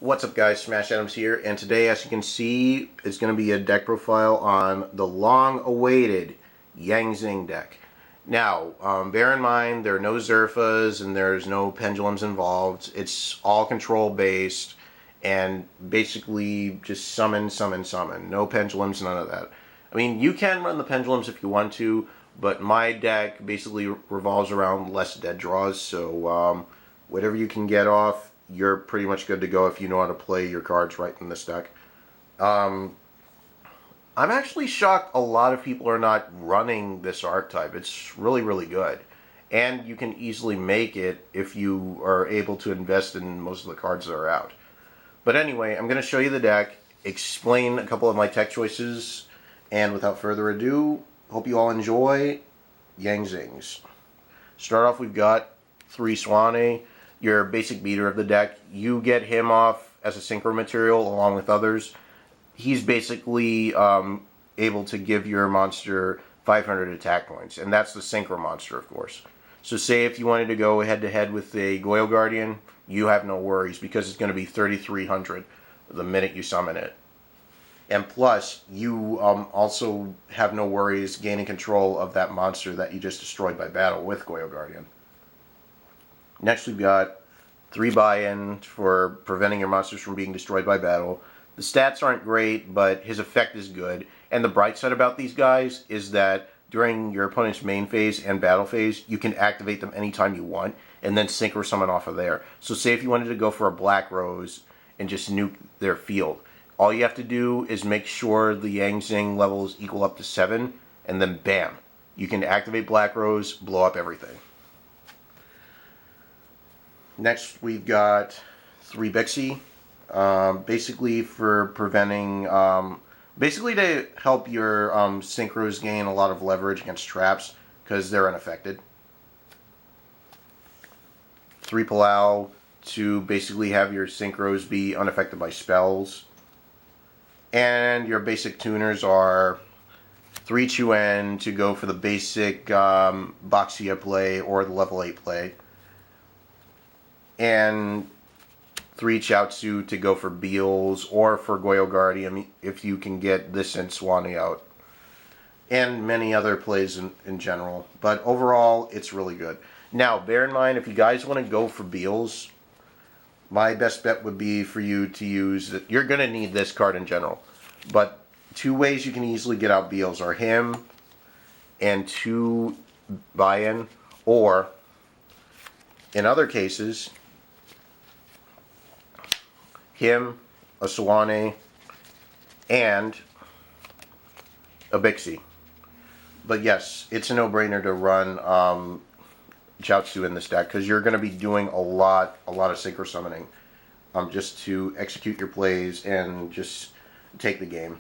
What's up guys, Smash Adams here, and today as you can see is going to be a deck profile on the long-awaited Yang Zing deck. Now, bear in mind there are no Zerfas and there's no pendulums involved. It's all control based and basically just summon. No pendulums, none of that. I mean, you can run the pendulums if you want to, but my deck basically revolves around less dead draws, so whatever you can get off, you're pretty much good to go if you know how to play your cards right in this deck. I'm actually shocked a lot of people are not running this archetype. It's really good. And you can easily make it if you are able to invest in most of the cards that are out. But anyway, I'm going to show you the deck, explain a couple of my tech choices, and without further ado, hope you all enjoy Yang Zings. Start off, we've got 3 Suanni. Your basic beater of the deck. You get him off as a synchro material along with others. He's basically able to give your monster 500 attack points, and that's the synchro monster, of course. So say if you wanted to go head-to-head with a Goyo Guardian, you have no worries because it's going to be 3,300 the minute you summon it. And plus, you also have no worries gaining control of that monster that you just destroyed by battle with Goyo Guardian. Next, we've got 3 buy-in for preventing your monsters from being destroyed by battle. The stats aren't great, but his effect is good. And the bright side about these guys is that during your opponent's main phase and battle phase, you can activate them anytime you want, and then synchro summon off of there. So say if you wanted to go for a Black Rose and just nuke their field, all you have to do is make sure the Yang Zing levels equal up to 7, and then bam, you can activate Black Rose, blow up everything. Next, we've got 3 Bixi, basically for preventing, basically to help your synchros gain a lot of leverage against traps, because they're unaffected. 3 Pulao to basically have your synchros be unaffected by spells. And your basic tuners are 3 Chiwen to go for the basic Baxia play or the level 8 play. And 3 Jiaotu to go for Beelze or for Goyo Guardian if you can get this and Suanni out. And many other plays in general. But overall, it's really good. Now, bear in mind, if you guys want to go for Beelze, my best bet would be for you to use that. You're going to need this card in general. But 2 ways you can easily get out Beelze are him and 2 buy-in, or in other cases, him, a Suanni, and a Bixi. But yes, it's a no-brainer to run Jiaotu in this deck because you're going to be doing a lot of synchro summoning just to execute your plays and just take the game.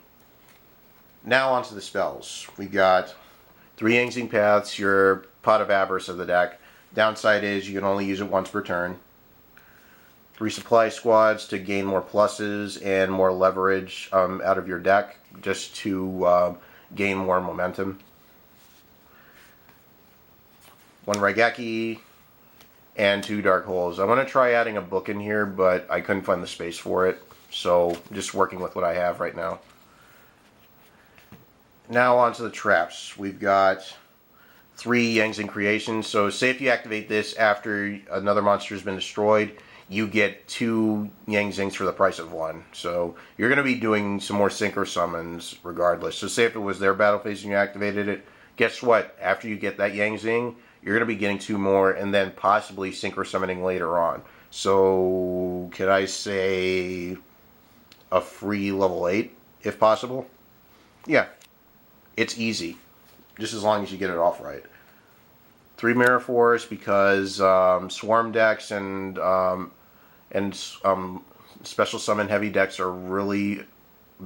Now onto the spells. We got 3 Yang Zing Paths, your Pot of Avarice of the deck. Downside is you can only use it once per turn. 3 Supply Squads to gain more pluses and more leverage out of your deck, just to gain more momentum. 1 Raigeki and 2 Dark Holes. I want to try adding a book in here, but I couldn't find the space for it, so I'm just working with what I have right now. Now onto the traps. We've got 3 Yang Zing creations. So say if you activate this after another monster has been destroyed, you get 2 Yang Zings for the price of 1. So you're going to be doing some more synchro summons regardless. So say if it was their battle phase and you activated it, guess what? After you get that Yang Zing, you're going to be getting 2 more and then possibly synchro summoning later on. So can I say a free level 8 if possible? Yeah, it's easy, just as long as you get it off right. 3 Mirror Force because Swarm decks and special summon heavy decks are really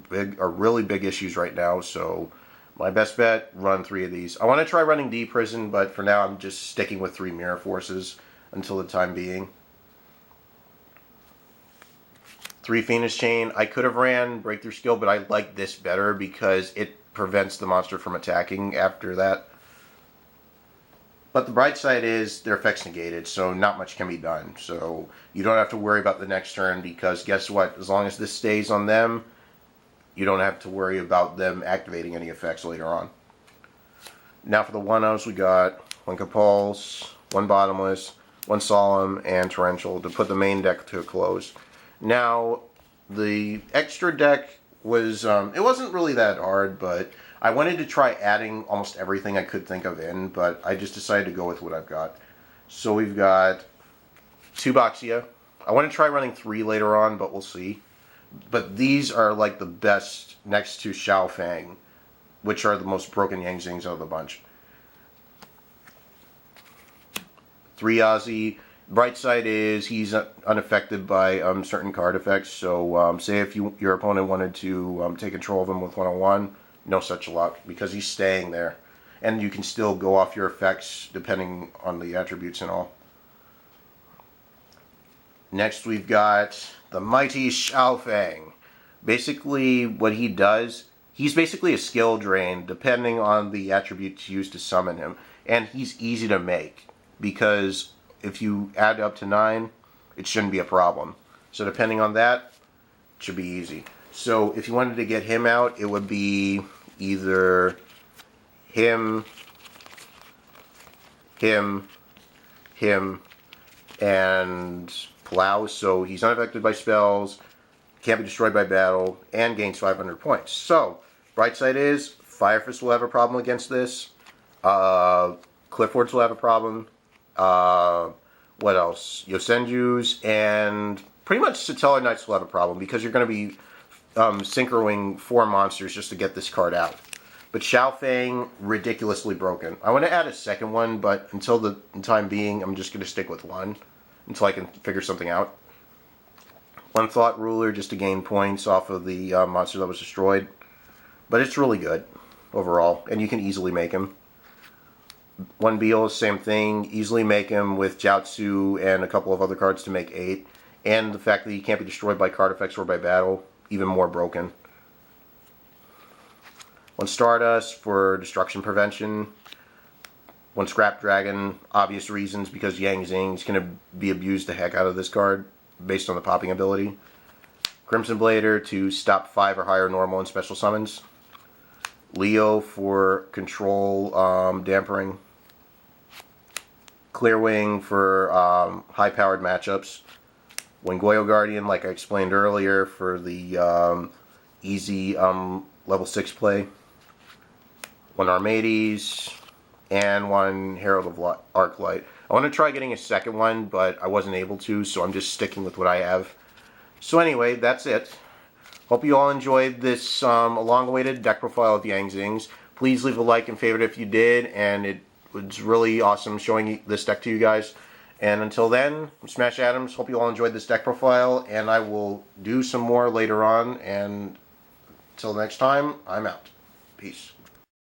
big issues right now. So my best bet, run 3 of these. I want to try running D Prison, but for now I'm just sticking with 3 Mirror Forces until the time being. 3 Fiendish Chain. I could have ran Breakthrough Skill, but I like this better because it prevents the monster from attacking after that. But the bright side is their effects negated, so not much can be done. So you don't have to worry about the next turn, because guess what? As long as this stays on them, you don't have to worry about them activating any effects later on. Now for the 1-0s, we got 1 Compulse, 1 Bottomless, 1 Solemn, and Torrential to put the main deck to a close. Now, the extra deck was, it wasn't really that hard, but I wanted to try adding almost everything I could think of in, but I just decided to go with what I've got. So we've got 2 Baxia. I want to try running 3 later on, but we'll see. But these are like the best next to Cheofeng, which are the most broken Yang-Zings out of the bunch. 3 Yazi. Bright side is he's unaffected by certain card effects. So say if your opponent wanted to take control of him with 101, no such luck, because he's staying there. And you can still go off your effects depending on the attributes and all. Next we've got the mighty Cheofeng. Basically what he does, he's basically a skill drain depending on the attributes used to summon him. And he's easy to make, because if you add up to 9, it shouldn't be a problem. So depending on that, it should be easy. So if you wanted to get him out, it would be either him, and Pulao. So he's unaffected by spells, can't be destroyed by battle, and gains 500 points. So, bright side is, Fire Fist will have a problem against this. Clifford's will have a problem. What else? Yosenju's and pretty much Satellar Knights will have a problem, because you're going to be synchroing 4 monsters just to get this card out. But Cheofeng, ridiculously broken. I want to add a second one, but until the time being, I'm just going to stick with 1 until I can figure something out. 1 Thought Ruler just to gain points off of the monster that was destroyed. But it's really good overall, and you can easily make him. 1 Beelze, same thing. Easily make him with Jiaotu and a couple of other cards to make 8. And the fact that he can't be destroyed by card effects or by battle, even more broken. 1 Stardust for destruction prevention. 1 Scrap Dragon, obvious reasons, because Yang-Zing's going to be abused the heck out of this card based on the popping ability. Crimson Blader to stop 5 or higher normal and special summons. Leo for control dampering. Clearwing for high-powered matchups. 1 Goyo Guardian, like I explained earlier, for the easy level 6 play. 1 Armades, and 1 Herald of Arclight. I want to try getting a second one, but I wasn't able to, so I'm just sticking with what I have. So anyway, that's it. Hope you all enjoyed this long-awaited deck profile of Yang-Zings. Please leave a like and favorite if you did, and it was really awesome showing this deck to you guys. And until then, I'm Smash Adams. Hope you all enjoyed this deck profile, and I will do some more later on. And until next time, I'm out. Peace.